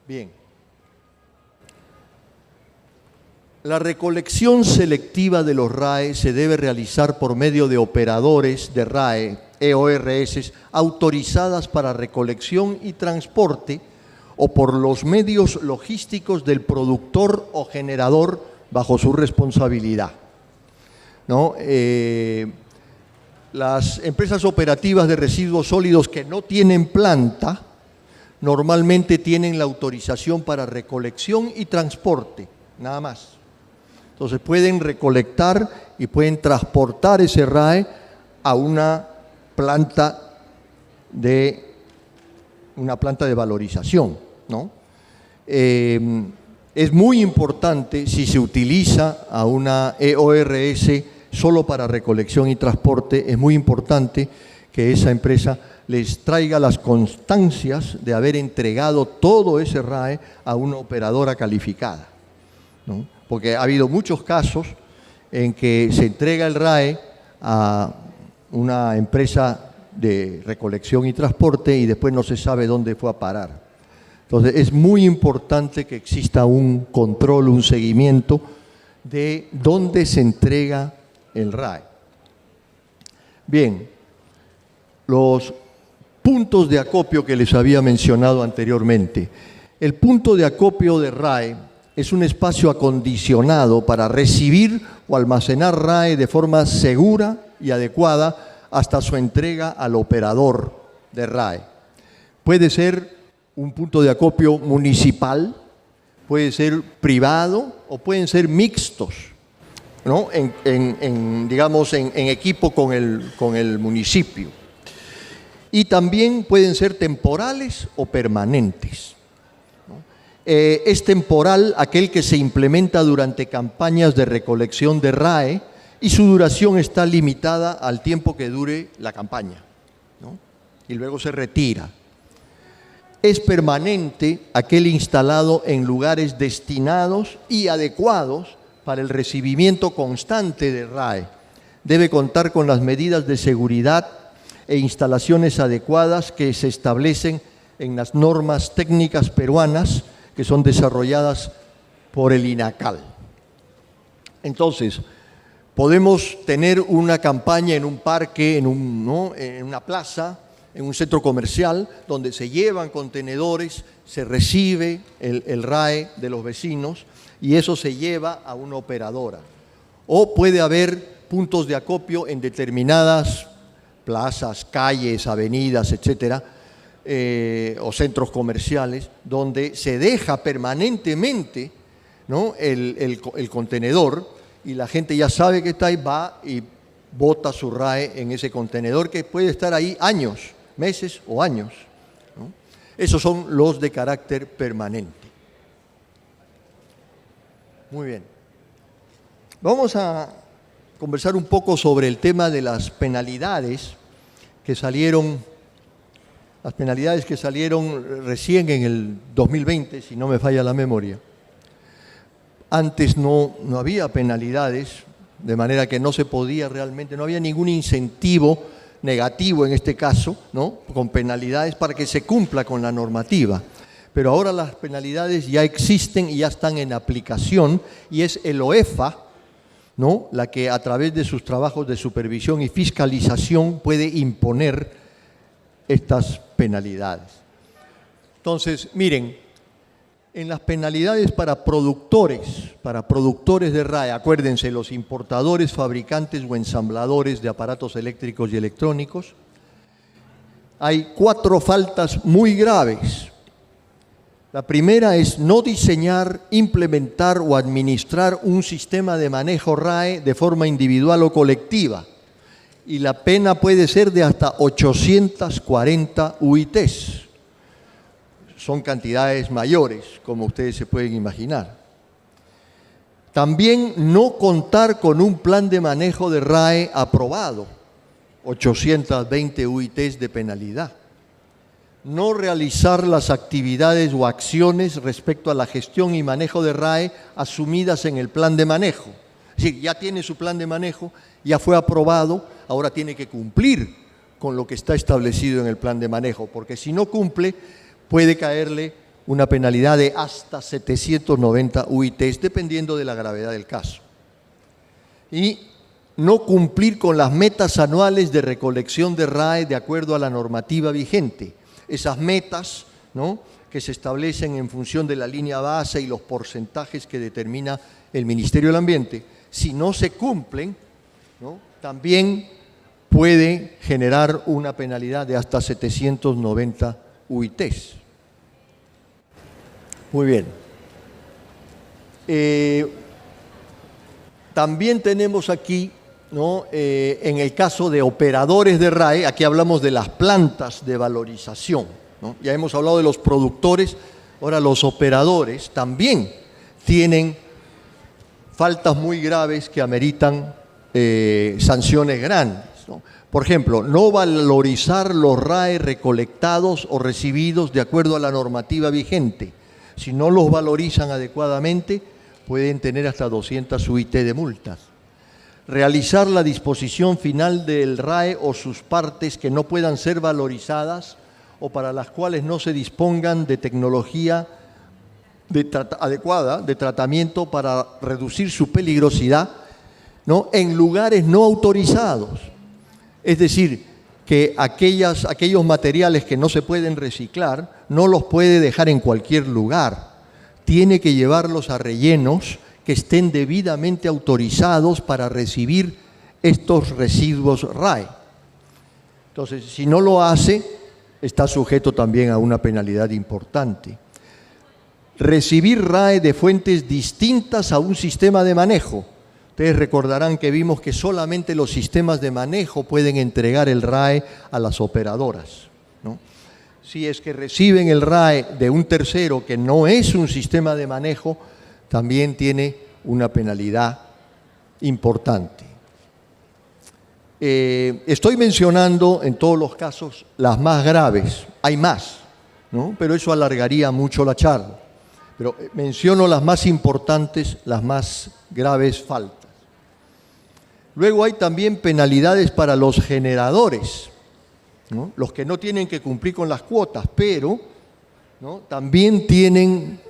[SPEAKER 1] Bien. La recolección selectiva de los RAE se debe realizar por medio de operadores de RAE, EORS, autorizadas para recolección y transporte, o por los medios logísticos del productor o generador bajo su responsabilidad, ¿no? Las empresas operativas de residuos sólidos que no tienen planta normalmente tienen la autorización para recolección y transporte, nada más. Entonces pueden recolectar y pueden transportar ese RAE a una planta de valorización, ¿no? Es muy importante, si se utiliza a una EORS solo para recolección y transporte, es muy importante que esa empresa les traiga las constancias de haber entregado todo ese RAE a una operadora calificada, ¿no? Porque ha habido muchos casos en que se entrega el RAE a una empresa de recolección y transporte y después no se sabe dónde fue a parar. Entonces es muy importante que exista un control, un seguimiento de dónde se entrega el RAE. Bien, los puntos de acopio que les había mencionado anteriormente. El punto de acopio de RAE es un espacio acondicionado para recibir o almacenar RAE de forma segura y adecuada hasta su entrega al operador de RAE. Puede ser un punto de acopio municipal, puede ser privado o pueden ser mixtos, ¿no?, digamos, en equipo con el municipio. Y también pueden ser temporales o permanentes, ¿no? Es temporal aquel que se implementa durante campañas de recolección de RAE y su duración está limitada al tiempo que dure la campaña, ¿no?, y luego se retira. Es permanente aquel instalado en lugares destinados y adecuados para el recibimiento constante de RAE. Debe contar con las medidas de seguridad e instalaciones adecuadas que se establecen en las normas técnicas peruanas que son desarrolladas por el INACAL. Entonces, podemos tener una campaña en un parque, en una plaza, en un centro comercial, donde se llevan contenedores, se recibe el RAE de los vecinos y eso se lleva a una operadora. O puede haber puntos de acopio en determinadas plazas, calles, avenidas, etcétera, o centros comerciales, donde se deja permanentemente, ¿no?, el contenedor y la gente ya sabe que está ahí, va y bota su RAE en ese contenedor que puede estar ahí años, meses o años, ¿no? Esos son los de carácter permanente. Muy bien. Vamos a conversar un poco sobre el tema de las penalidades que salieron recién en el 2020, si no me falla la memoria. Antes no había penalidades, de manera que no se podía realmente, no había ningún incentivo negativo en este caso, ¿no?, con penalidades para que se cumpla con la normativa. Pero ahora las penalidades ya existen y ya están en aplicación, y es el OEFA, ¿no?, la que a través de sus trabajos de supervisión y fiscalización puede imponer estas penalidades. Entonces, miren, en las penalidades para productores de RAE, acuérdense, los importadores, fabricantes o ensambladores de aparatos eléctricos y electrónicos, hay 4 faltas muy graves. La primera es no diseñar, implementar o administrar un sistema de manejo RAE de forma individual o colectiva. Y la pena puede ser de hasta 840 UITs. Son cantidades mayores, como ustedes se pueden imaginar. También no contar con un plan de manejo de RAE aprobado, 820 UITs de penalidad. No realizar las actividades o acciones respecto a la gestión y manejo de RAE asumidas en el plan de manejo. Es decir, ya tiene su plan de manejo, ya fue aprobado, ahora tiene que cumplir con lo que está establecido en el plan de manejo, porque si no cumple, puede caerle una penalidad de hasta 790 UITs, dependiendo de la gravedad del caso. Y no cumplir con las metas anuales de recolección de RAE de acuerdo a la normativa vigente. Esas metas, ¿no?, que se establecen en función de la línea base y los porcentajes que determina el Ministerio del Ambiente, si no se cumplen, ¿no?, también puede generar una penalidad de hasta 790 UITs. Muy bien. También tenemos aquí, ¿no?, en el caso de operadores de RAE, aquí hablamos de las plantas de valorización, ¿no? Ya hemos hablado de los productores, ahora los operadores también tienen faltas muy graves que ameritan sanciones grandes, ¿no? Por ejemplo, no valorizar los RAE recolectados o recibidos de acuerdo a la normativa vigente. Si no los valorizan adecuadamente, pueden tener hasta 200 UIT de multas. Realizar la disposición final del RAE o sus partes que no puedan ser valorizadas o para las cuales no se dispongan de tecnología adecuada de tratamiento para reducir su peligrosidad, ¿no?, en lugares no autorizados. Es decir, que aquellos materiales que no se pueden reciclar no los puede dejar en cualquier lugar. Tiene que llevarlos a rellenos que estén debidamente autorizados para recibir estos residuos RAE. Entonces, si no lo hace, está sujeto también a una penalidad importante. Recibir RAE de fuentes distintas a un sistema de manejo. Ustedes recordarán que vimos que solamente los sistemas de manejo pueden entregar el RAE a las operadoras, ¿no? Si es que reciben el RAE de un tercero que no es un sistema de manejo, también tiene una penalidad importante. Estoy mencionando en todos los casos las más graves, hay más, ¿no?, pero eso alargaría mucho la charla. Pero menciono las más importantes, las más graves faltas. Luego hay también penalidades para los generadores, ¿no?, los que no tienen que cumplir con las cuotas, pero, ¿no?, también tienen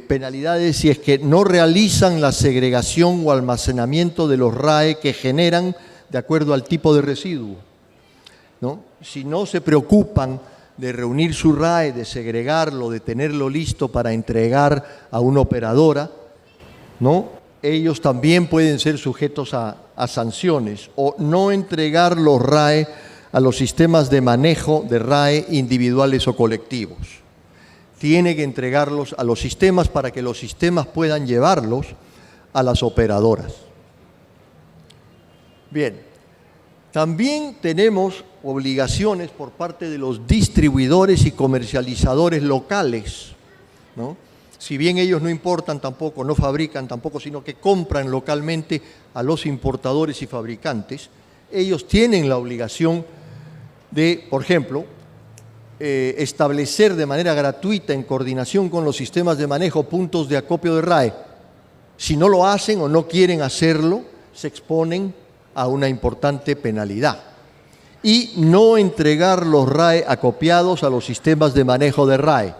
[SPEAKER 1] penalidades si es que no realizan la segregación o almacenamiento de los RAE que generan de acuerdo al tipo de residuo, ¿no? Si no se preocupan de reunir su RAE, de segregarlo, de tenerlo listo para entregar a una operadora, ¿no?, ellos también pueden ser sujetos a sanciones, o no entregar los RAE a los sistemas de manejo de RAE individuales o colectivos. Tiene que entregarlos a los sistemas para que los sistemas puedan llevarlos a las operadoras. Bien, también tenemos obligaciones por parte de los distribuidores y comercializadores locales, ¿no? Si bien ellos no importan tampoco, no fabrican tampoco, sino que compran localmente a los importadores y fabricantes, ellos tienen la obligación de, por ejemplo, establecer de manera gratuita, en coordinación con los sistemas de manejo, puntos de acopio de RAE. Si no lo hacen o no quieren hacerlo, se exponen a una importante penalidad. Y no entregar los RAE acopiados a los sistemas de manejo de RAE,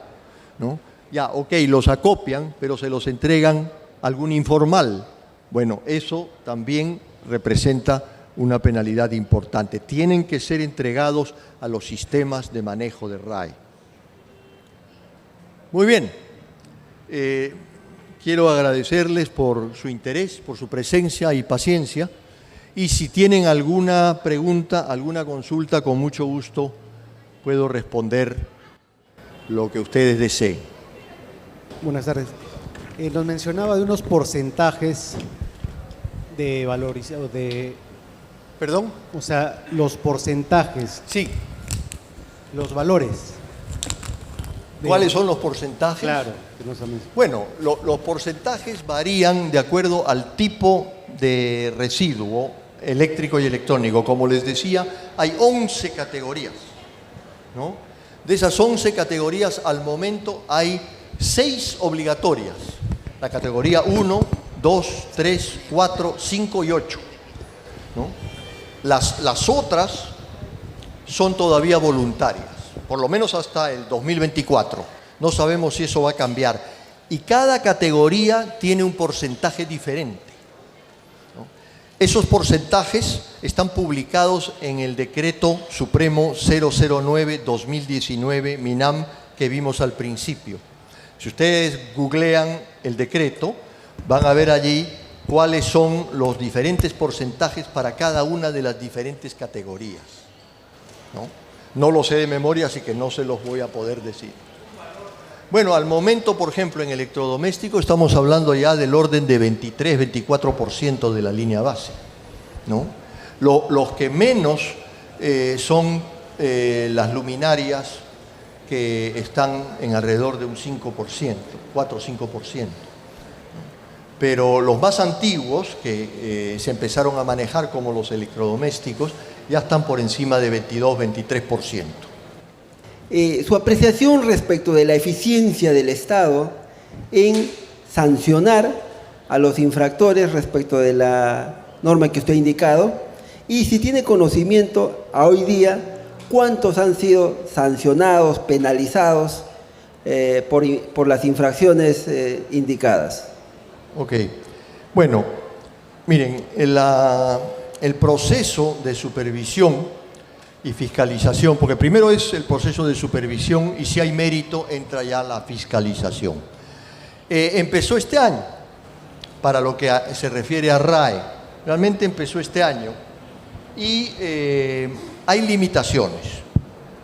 [SPEAKER 1] ¿no? Ya, ok, los acopian, pero se los entregan a algún informal. Bueno, eso también representa una penalidad importante. Tienen que ser entregados a los sistemas de manejo de RAE. Muy bien. Quiero agradecerles por su interés, por su presencia y paciencia. Y si tienen alguna pregunta, alguna consulta, con mucho gusto puedo responder lo que ustedes deseen.
[SPEAKER 2] Buenas tardes. Nos mencionaba de unos porcentajes de valorizado de...
[SPEAKER 1] ¿Perdón?
[SPEAKER 2] O sea, los porcentajes.
[SPEAKER 1] Sí.
[SPEAKER 2] Los valores.
[SPEAKER 1] ¿Cuáles son los porcentajes?
[SPEAKER 2] Claro. Que no sabemos.
[SPEAKER 1] Bueno, los porcentajes varían de acuerdo al tipo de residuo eléctrico y electrónico. Como les decía, hay 11 categorías, ¿no? De esas 11 categorías, al momento hay 6 obligatorias. La categoría 1, 2, 3, 4, 5 y 8, ¿no? Las otras son todavía voluntarias, por lo menos hasta el 2024. No sabemos si eso va a cambiar. Y cada categoría tiene un porcentaje diferente, ¿no? Esos porcentajes están publicados en el Decreto Supremo 009-2019 MINAM que vimos al principio. Si ustedes googlean el decreto, van a ver allí cuáles son los diferentes porcentajes para cada una de las diferentes categorías, ¿no? No lo sé de memoria, así que no se los voy a poder decir. Bueno, al momento, por ejemplo, en electrodoméstico estamos hablando ya del orden de 23-24% de la línea base, ¿no? Los que menos son las luminarias, que están en alrededor de un 5%, 4 o 5%. Pero los más antiguos, que se empezaron a manejar como los electrodomésticos, ya están por encima de 22-23%.
[SPEAKER 3] Su apreciación respecto de la eficiencia del Estado en sancionar a los infractores respecto de la norma que usted ha indicado, y si tiene conocimiento a hoy día cuántos han sido sancionados, penalizados por las infracciones indicadas.
[SPEAKER 1] Ok. Bueno, miren, el proceso de supervisión y fiscalización, porque primero es el proceso de supervisión y si hay mérito entra ya la fiscalización. Empezó este año, para lo que se refiere a RAE, realmente empezó este año y hay limitaciones.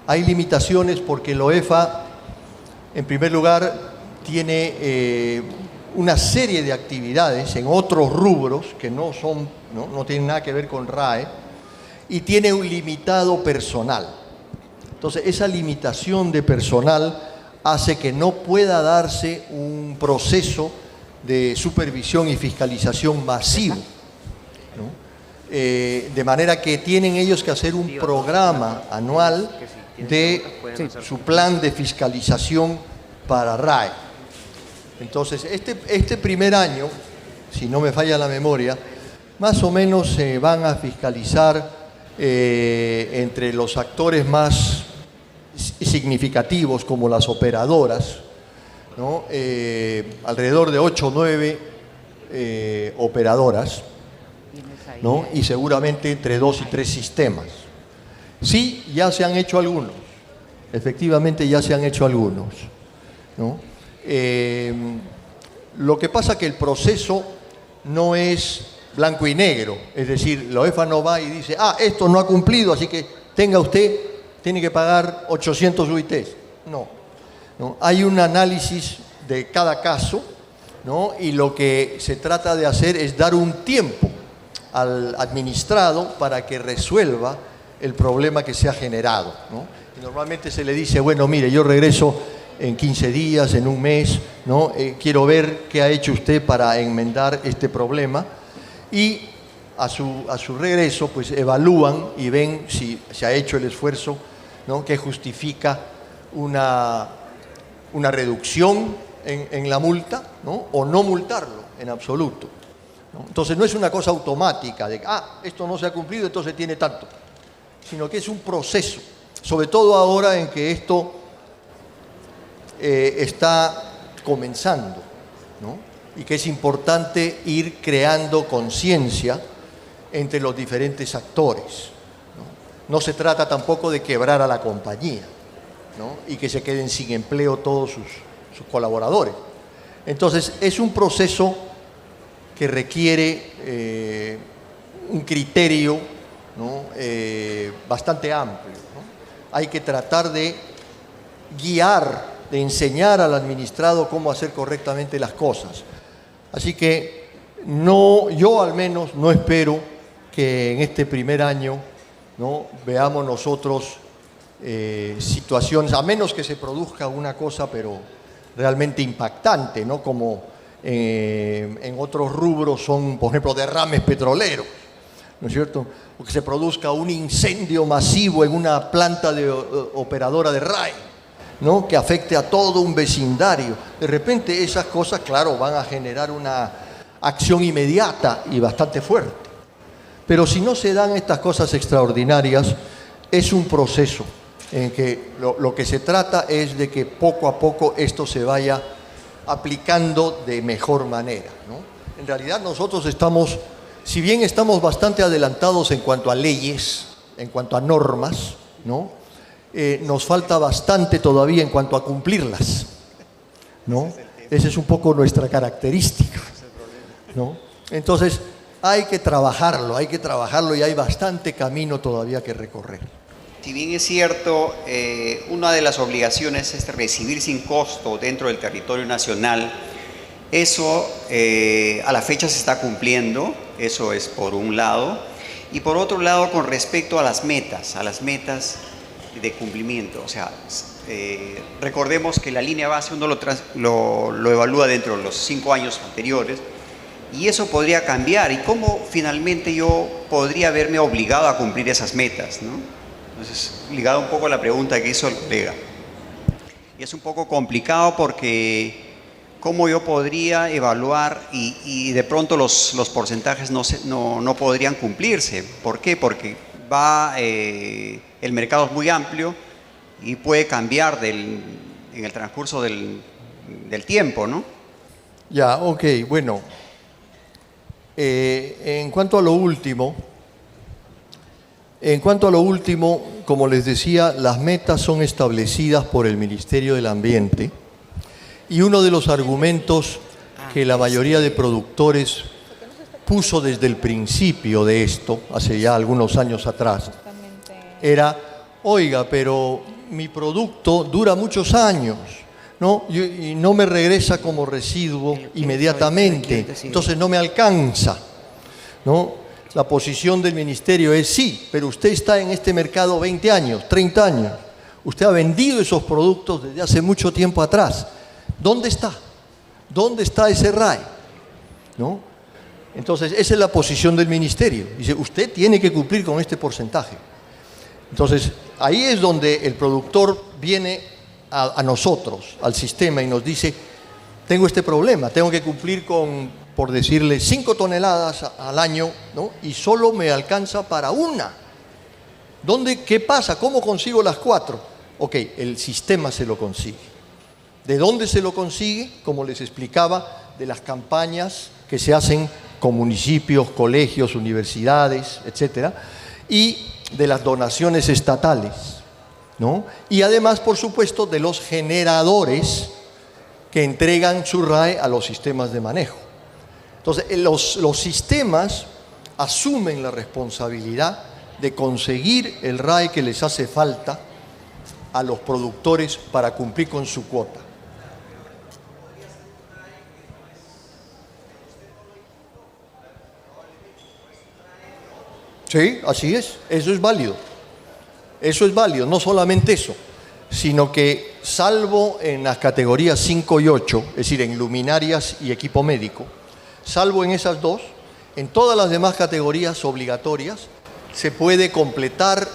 [SPEAKER 1] Hay limitaciones porque el OEFA, en primer lugar, tiene una serie de actividades en otros rubros que no tienen nada que ver con RAE, y tiene un limitado personal. Entonces, esa limitación de personal hace que no pueda darse un proceso de supervisión y fiscalización masivo, ¿no? De manera que tienen ellos que hacer un programa anual de su plan de fiscalización para RAE. Entonces, este primer año, si no me falla la memoria, más o menos se van a fiscalizar entre los actores más significativos, como las operadoras, ¿no? Alrededor de 8 o 9 operadoras, ¿no? Y seguramente entre 2 y 3 sistemas. Sí, ya se han hecho algunos, efectivamente ya se han hecho algunos, ¿no? Lo que pasa es que el proceso no es blanco y negro, es decir, la OEFA no va y dice, esto no ha cumplido, así que tiene que pagar 800 UITs. No, hay un análisis de cada caso, ¿no? Y lo que se trata de hacer es dar un tiempo al administrado para que resuelva el problema que se ha generado, ¿no? Y normalmente se le dice, bueno, mire, yo regreso en 15 días, en un mes, ¿no? Quiero ver qué ha hecho usted para enmendar este problema, y a su regreso pues evalúan y ven si se ha hecho el esfuerzo, ¿no?, que justifica una reducción en la multa, ¿no?, o no multarlo en absoluto, ¿no? Entonces no es una cosa automática de que esto no se ha cumplido, entonces tiene tanto, sino que es un proceso, sobre todo ahora en que esto está comenzando, ¿no?, y que es importante ir creando conciencia entre los diferentes actores, ¿no? No se trata tampoco de quebrar a la compañía, ¿no?, y que se queden sin empleo todos sus colaboradores. Entonces es un proceso que requiere un criterio, ¿no?, bastante amplio, ¿no? Hay que tratar de guiar, de enseñar al administrado cómo hacer correctamente las cosas. Así que yo al menos no espero que en este primer año, ¿no?, veamos nosotros situaciones, a menos que se produzca una cosa pero realmente impactante, ¿no?, como en otros rubros son, por ejemplo, derrames petroleros, ¿no es cierto?, o que se produzca un incendio masivo en una planta operadora de RAE, ¿no?, que afecte a todo un vecindario. De repente esas cosas, claro, van a generar una acción inmediata y bastante fuerte. Pero si no se dan estas cosas extraordinarias, es un proceso en que lo que se trata es de que poco a poco esto se vaya aplicando de mejor manera, ¿no? En realidad nosotros estamos, si bien estamos bastante adelantados en cuanto a leyes, en cuanto a normas, ¿no?, nos falta bastante todavía en cuanto a cumplirlas, ¿no? Esa es un poco nuestra característica, ¿no? Entonces hay que trabajarlo y hay bastante camino todavía que recorrer.
[SPEAKER 4] Si bien es cierto, una de las obligaciones es recibir sin costo dentro del territorio nacional, eso a la fecha se está cumpliendo, eso es por un lado, y por otro lado con respecto a las metas de cumplimiento. O sea, recordemos que la línea base uno lo evalúa dentro de los 5 años anteriores, y eso podría cambiar. ¿Y cómo finalmente yo podría verme obligado a cumplir esas metas, ¿no? Entonces, ligado un poco a la pregunta que hizo el colega. Y es un poco complicado porque cómo yo podría evaluar y de pronto los porcentajes no podrían cumplirse. ¿Por qué? Porque el mercado es muy amplio y puede cambiar en el transcurso del tiempo, ¿no?
[SPEAKER 1] Ya, ok, bueno. En cuanto a lo último, como les decía, las metas son establecidas por el Ministerio del Ambiente, y uno de los argumentos que la mayoría de productores puso desde el principio de esto, hace ya algunos años atrás, era, oiga, pero mi producto dura muchos años, ¿no? Y no me regresa como residuo inmediatamente, entonces no me alcanza, ¿no? La posición del ministerio es sí, pero usted está en este mercado 20 años, 30 años, usted ha vendido esos productos desde hace mucho tiempo atrás. ¿Dónde está? ¿Dónde está ese RAE? ¿No? Entonces, esa es la posición del ministerio. Dice, usted tiene que cumplir con este porcentaje. Entonces, ahí es donde el productor viene a nosotros, al sistema, y nos dice, tengo este problema, tengo que cumplir con, por decirle, 5 toneladas al año, ¿no? Y solo me alcanza para una. ¿Qué pasa? ¿Cómo consigo las 4? Ok, el sistema se lo consigue. ¿De dónde se lo consigue? Como les explicaba, de las campañas que se hacen con municipios, colegios, universidades, etcétera, y de las donaciones estatales, ¿no? Y además, por supuesto, de los generadores que entregan su RAE a los sistemas de manejo. Entonces, los sistemas asumen la responsabilidad de conseguir el RAE que les hace falta a los productores para cumplir con su cuota. Sí, así es, eso es válido. Eso es válido, no solamente eso, sino que salvo en las categorías 5 y 8, es decir, en luminarias y equipo médico, salvo en esas dos, en todas las demás categorías obligatorias se puede completar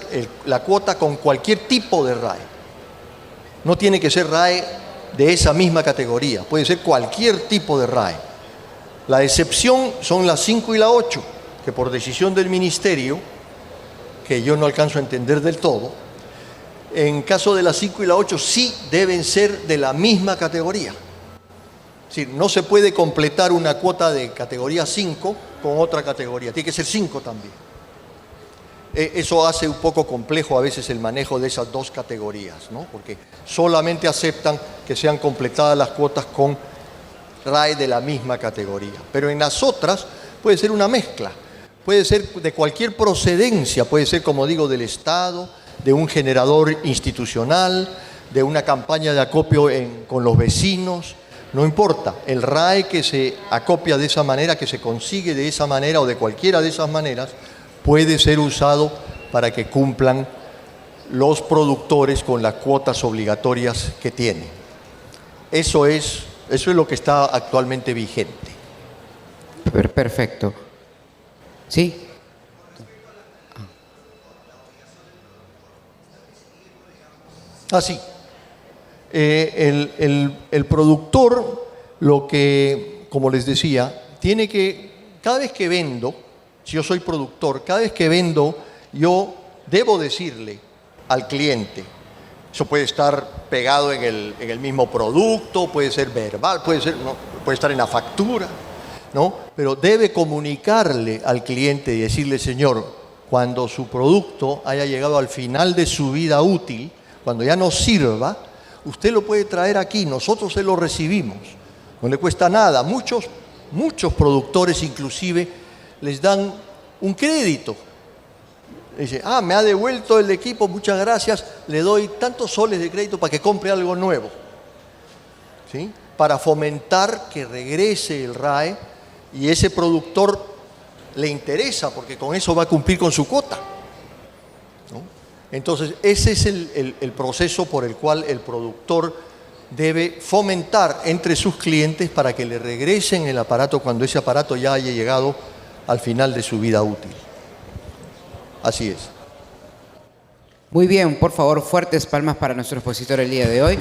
[SPEAKER 1] la cuota con cualquier tipo de RAE. No tiene que ser RAE de esa misma categoría, puede ser cualquier tipo de RAE. La excepción son las 5 y la 8, que por decisión del ministerio, que yo no alcanzo a entender del todo, en caso de las 5 y la 8 sí deben ser de la misma categoría. Es decir, no se puede completar una cuota de categoría 5 con otra categoría, tiene que ser 5 también. Eso hace un poco complejo a veces el manejo de esas dos categorías, ¿no? Porque solamente aceptan que sean completadas las cuotas con RAE de la misma categoría. Pero en las otras puede ser una mezcla, puede ser de cualquier procedencia, puede ser, como digo, del Estado, de un generador institucional, de una campaña de acopio con los vecinos, no importa, el RAE que se acopia de esa manera, que se consigue de esa manera o de cualquiera de esas maneras, puede ser usado para que cumplan los productores con las cuotas obligatorias que tienen. Eso es lo que está actualmente vigente.
[SPEAKER 5] Perfecto. ¿Sí?
[SPEAKER 1] Así. El productor, lo que, como les decía, tiene que, cada vez que vendo, si yo soy productor, cada vez que vendo, yo debo decirle al cliente, eso puede estar pegado en el mismo producto, puede ser verbal, puede estar en la factura, ¿no? Pero debe comunicarle al cliente y decirle, señor, cuando su producto haya llegado al final de su vida útil, cuando ya no sirva, usted lo puede traer aquí, nosotros se lo recibimos, no le cuesta nada. Muchos productores inclusive les dan un crédito. Dice, me ha devuelto el equipo, muchas gracias, le doy tantos soles de crédito para que compre algo nuevo, ¿sí? Para fomentar que regrese el RAE, y ese productor le interesa porque con eso va a cumplir con su cuota, ¿no? Entonces, ese es el proceso por el cual el productor debe fomentar entre sus clientes para que le regresen el aparato cuando ese aparato ya haya llegado al final de su vida útil. Así es.
[SPEAKER 5] Muy bien, por favor, fuertes palmas para nuestro expositor el día de hoy.